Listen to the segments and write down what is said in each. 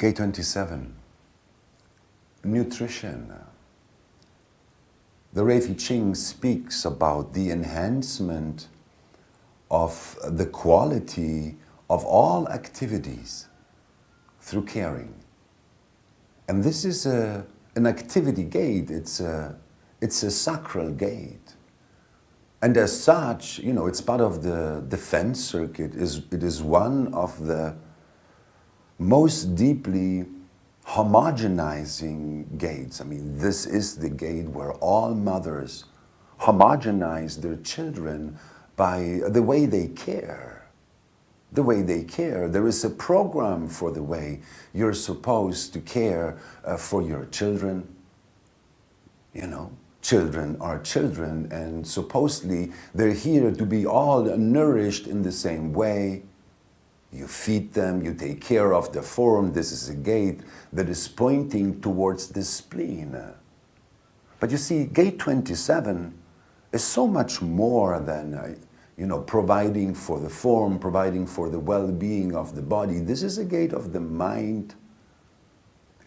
Gate 27, nutrition. The Rave Mechanics speaks about the enhancement of the quality of all activities through caring. And this is an activity gate, it's a sacral gate. And as such, you know, it's part of the defense circuit. It is one of the most deeply homogenizing gates. I mean, this is the gate where all mothers homogenize their children by the way they care. The way they care. There is a program for the way you're supposed to care for your children. You know, children are children, and supposedly they're here to be all nourished in the same way. You feed them, you take care of the form. This is a gate that is pointing towards the spleen. But you see, gate 27 is so much more than, you know, providing for the form, providing for the well-being of the body. This is a gate of the mind.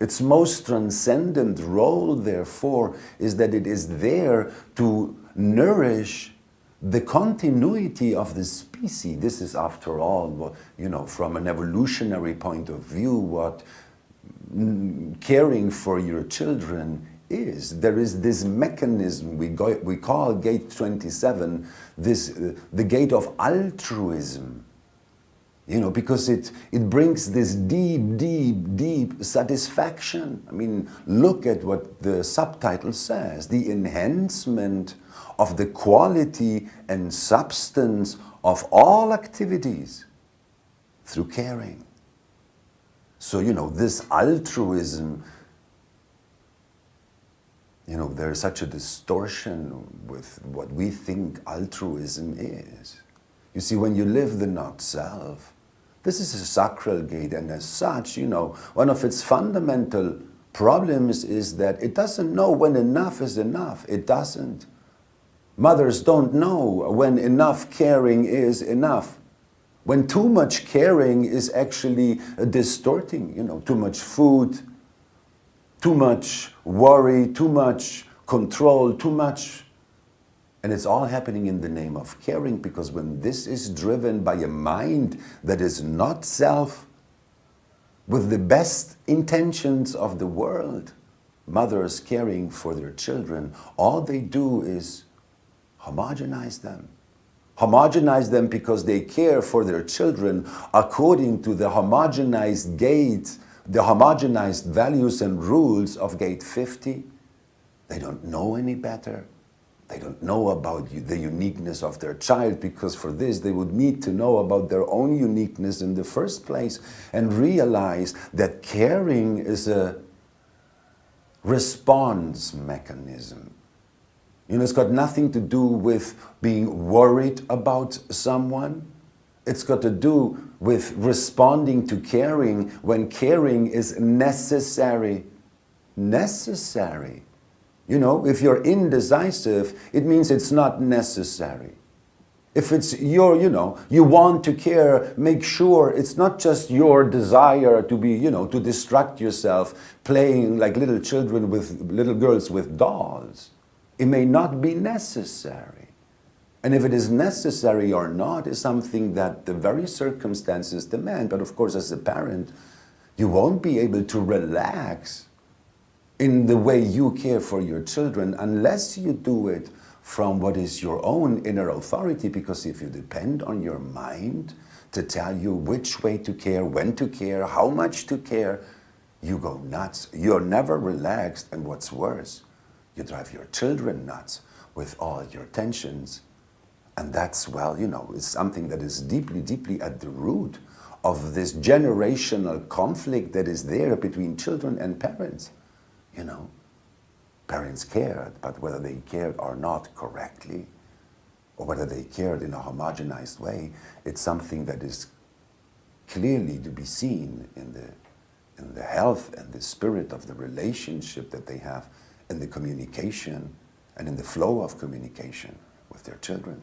Its most transcendent role, therefore, is that it is there to nourish the continuity of the species. This is, after all, what, you know, from an evolutionary point of view, what caring for your children is. There is this mechanism we call gate 27, the gate of altruism. You know, because it brings this deep satisfaction. I mean, look at what the subtitle says, the enhancement of the quality and substance of all activities through caring. So, you know, this altruism, you know, there's such a distortion with what we think altruism is. You see, when you live the not-self, this is a sacral gate, and as such, you know, one of its fundamental problems is that it doesn't know when enough is enough. It doesn't. Mothers don't know when enough caring is enough. When too much caring is actually distorting, you know, too much food, too much worry, too much control, too much. And it's all happening in the name of caring, because when this is driven by a mind that is not self, with the best intentions of the world, mothers caring for their children, all they do is homogenize them. Homogenize them because they care for their children according to the homogenized gate, the homogenized values and rules of gate 50. They don't know any better. They don't know about the uniqueness of their child, because for this they would need to know about their own uniqueness in the first place and realize that caring is a response mechanism. You know, it's got nothing to do with being worried about someone. It's got to do with responding to caring when caring is necessary. Necessary. You know, if you're indecisive, it means it's not necessary. If it's your, you know, you want to care, make sure it's not just your desire to be, you know, to distract yourself playing like little children with little girls with dolls. It may not be necessary. And if it is necessary or not is something that the very circumstances demand. But of course, as a parent, you won't be able to relax in the way you care for your children unless you do it from what is your own inner authority. Because if you depend on your mind to tell you which way to care, when to care, how much to care, you go nuts. You're never relaxed, and what's worse, you drive your children nuts with all your tensions. And that's, well, you know, it's something that is deeply at the root of this generational conflict that is there between children and parents. You know, parents cared, but whether they cared or not correctly, or whether they cared in a homogenized way, it's something that is clearly to be seen in the health and the spirit of the relationship that they have, in the communication and in the flow of communication with their children.